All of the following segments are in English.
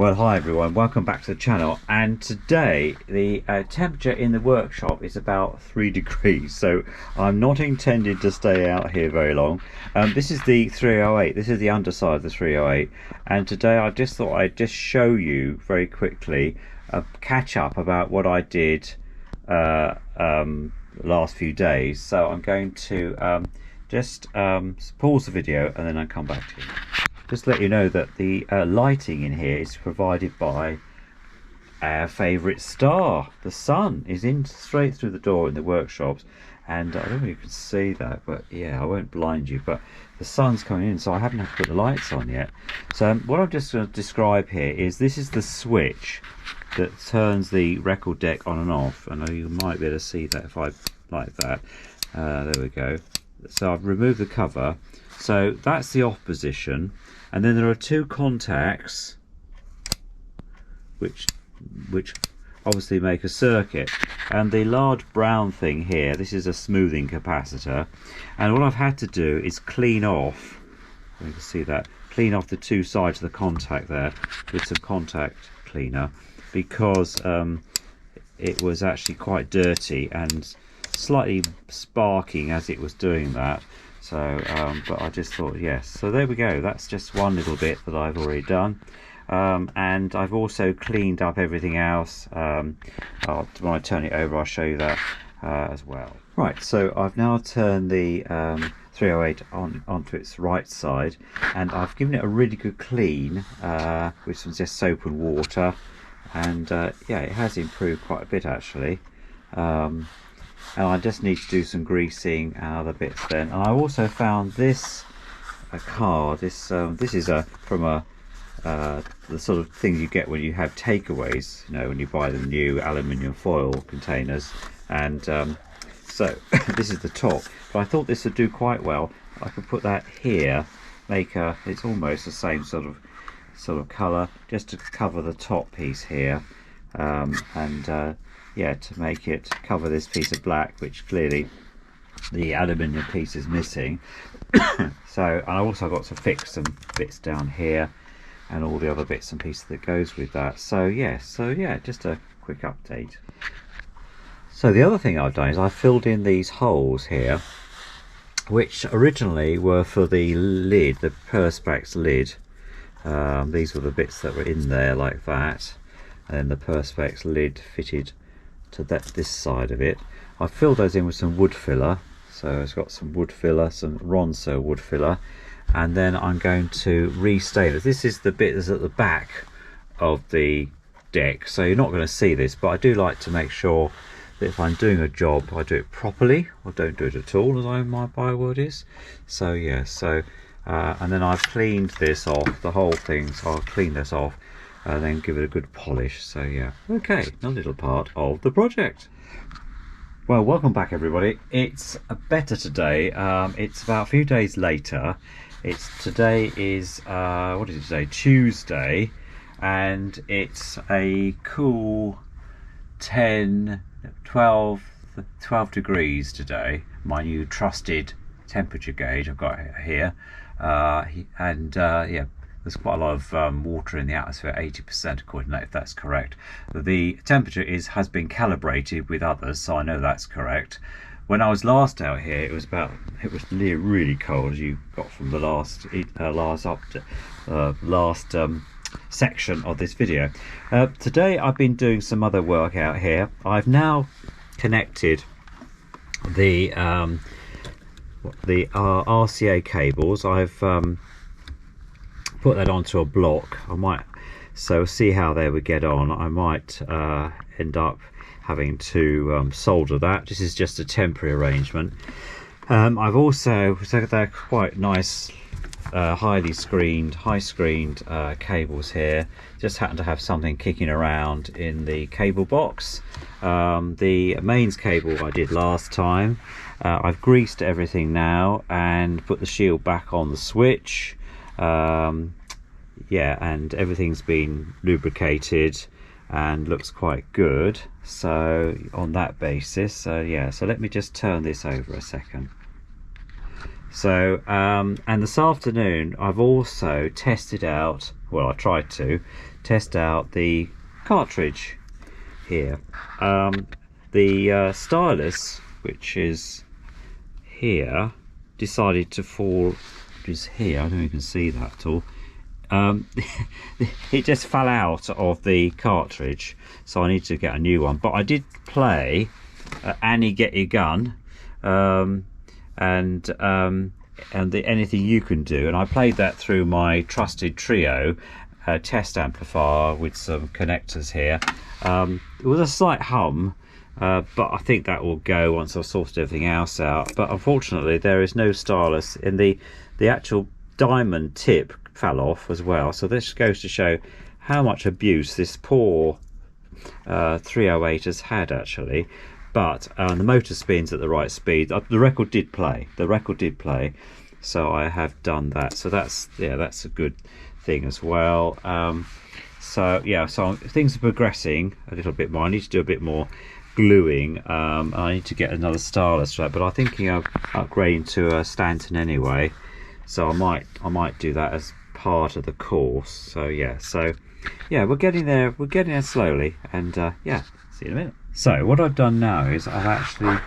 Well, hi everyone, welcome back to the channel. And today the temperature in the workshop is about 3 degrees, so I'm not intending to stay out here very long. This is the 308, this is the underside of the 308, and today I just thought I'd just show you very quickly a catch up about what I did the last few days. So I'm going to just pause the video and then I'll come back to you. Just to let you know that the lighting in here is provided by our favourite star. The sun is in straight through the door in the workshops, and I don't know if you can see that, but yeah, I won't blind you, but the sun's coming in, so I haven't had to put the lights on yet. So what I'm just going to describe here is this is the switch that turns the record deck on and off. I know you might be able to see that if I like that. There we go. So I've removed the cover, so that's the off position. And then there are two contacts which obviously make a circuit, and the large brown thing here, this is a smoothing capacitor, and what I've had to do is clean off, you can see that, clean off the two sides of the contact there with some contact cleaner, because it was actually quite dirty and slightly sparking as it was doing that. So but I just thought, yes, so there we go, that's just one little bit that I've already done. And I've also cleaned up everything else. When I turn it over I'll show you that as well. Right, so I've now turned the 308 onto its right side, and I've given it a really good clean with some just soap and water, and yeah, it has improved quite a bit actually. And I just need to do some greasing and other bits then. And I also found this card. This is from the sort of thing you get when you have takeaways, you know, when you buy the new aluminium foil containers. And so this is the top, but I thought this would do quite well. I could put that here, it's almost the same sort of colour, just to cover the top piece here, yeah, to make it cover this piece of black, which clearly the aluminium piece is missing. So, and I also got to fix some bits down here and all the other bits and pieces that goes with that. So yeah, just a quick update. So the other thing I've done is I filled in these holes here, which originally were for the lid, the Perspex lid. These were the bits that were in there like that, and then the Perspex lid fitted to this side of it. I filled those in with some wood filler, so it's got some wood filler, some Ronso wood filler, and then I'm going to restain it. This is the bit that's at the back of the deck, so you're not going to see this, but I do like to make sure that if I'm doing a job I do it properly, or don't do it at all, as my byword is. So yeah, and then I've cleaned this off, the whole thing, so I'll clean this off and then give it a good polish. So yeah, okay, a little part of the project. Well, welcome back everybody. It's better today. It's about a few days later. Today is what is it today? Tuesday, and it's a cool 12 degrees today. My new trusted temperature gauge I've got here, and yeah, there's quite a lot of water in the atmosphere, 80% according to that, if that's correct. The temperature has been calibrated with others, so I know that's correct. When I was last out here, it was really cold, as you got from the last section of this video. Today I've been doing some other work out here. I've now connected the RCA cables. I've put that onto a block. So see how they would get on. I might end up having to solder that. This is just a temporary arrangement. I've also, so they're quite nice, high screened cables here. Just happen to have something kicking around in the cable box. The mains cable I did last time. I've greased everything now and put the shield back on the switch. Yeah, and everything's been lubricated and looks quite good. So on that basis, yeah, so let me just turn this over a second. So and this afternoon I've also tested out well, I tried to test out the cartridge here. The stylus, which is here, decided to fall, which is here. I don't know if you can see that at all. It just fell out of the cartridge, so I need to get a new one. But I did play Annie Get Your Gun, and the Anything You Can Do, and I played that through my trusted Trio test amplifier with some connectors here. It was a slight hum, but I think that will go once I've sorted everything else out. But unfortunately there is no stylus in the actual diamond tip fell off as well, so this goes to show how much abuse this poor 308 has had actually. But the motor spins at the right speed. The record did play. So I have done that. So that's a good thing as well. So things are progressing a little bit more. I need to do a bit more gluing. I need to get another stylus for that, but I'm thinking of upgrading to a Stanton anyway. So I might do that as part of the course. So we're getting there. We're getting there slowly, and see you in a minute. So what I've done now is I've actually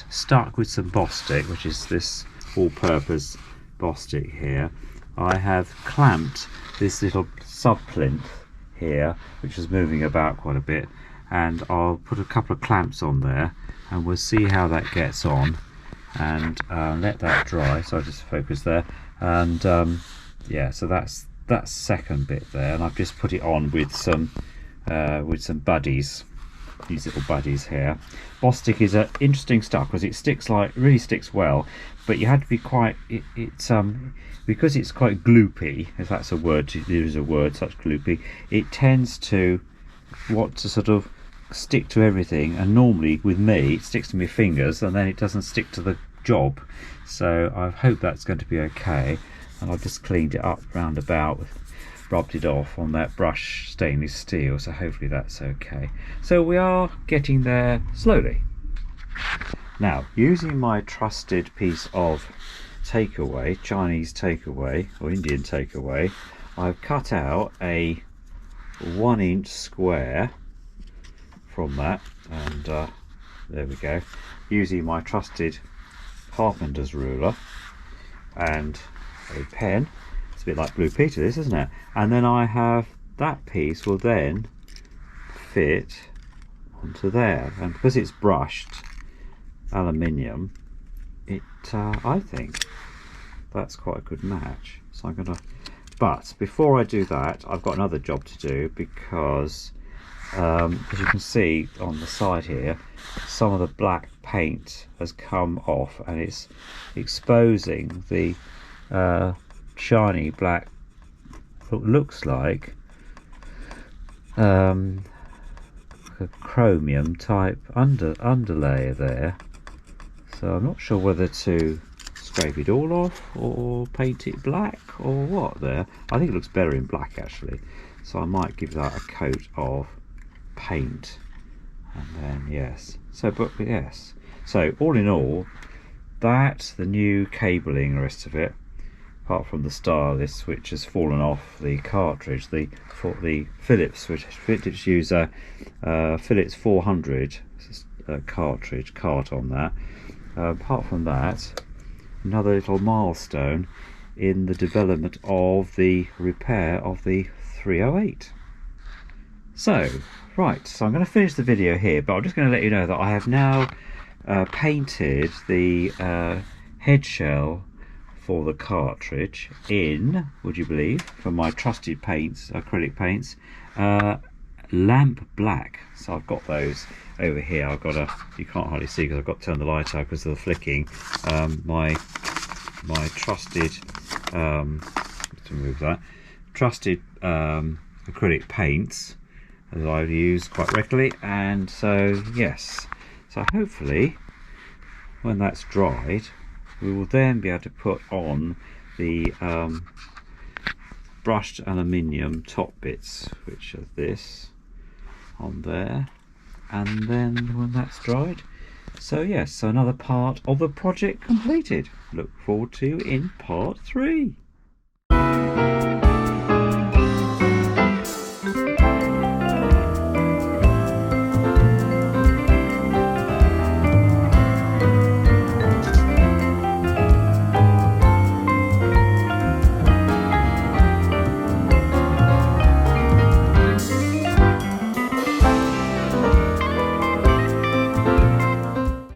stuck with some Bostik, which is this all-purpose Bostik here. I have clamped this little sub-plinth here, which is moving about quite a bit, and I'll put a couple of clamps on there, and we'll see how that gets on, and let that dry. So I just focus there, and so that's second bit there, and I've just put it on with some buddies. These little buddies here. Bostik is an interesting stuff because it really sticks well, but you had to be quite because it's quite gloopy, if that's a word. There is a word, such gloopy. It tends to want to sort of stick to everything, and normally with me it sticks to my fingers and then it doesn't stick to the job. So I hope that's going to be okay, and I've just cleaned it up round about, rubbed it off on that brush stainless steel, so hopefully that's okay. So we are getting there slowly. Now, using my trusted piece of takeaway, Chinese takeaway or Indian takeaway, I've cut out a 1-inch square from that, and there we go, using my trusted carpenter's ruler and a pen. It's a bit like Blue Peter, this, isn't it? And then I have that piece will then fit onto there, and because it's brushed aluminium, I think that's quite a good match. So I'm gonna, but before I do that, I've got another job to do, because as you can see on the side here, some of the black paint has come off and it's exposing the shiny black, what looks like a chromium type underlayer there. So I'm not sure whether to scrape it all off or paint it black or what there. I think it looks better in black actually, so I might give that a coat of paint, and then so all in all, that's the new cabling, the rest of it, apart from the stylus which has fallen off the cartridge, the Phillips, which Phillips use a Phillips 400 cartridge cart on that. Apart from that, another little milestone in the development of the repair of the 308. So right, so I'm going to finish the video here, but I'm just going to let you know that I have now painted the head shell for the cartridge in, would you believe, from my trusted paints, acrylic paints, lamp black. So I've got those over here. I've got you can't hardly see because I've got to turn the light out because of the flicking. My trusted to remove that, trusted acrylic paints that I use quite regularly, and so yes, so hopefully when that's dried we will then be able to put on the brushed aluminium top bits, which are this on there, and then when that's dried, so yes, so another part of the project completed. Look forward to in part 3.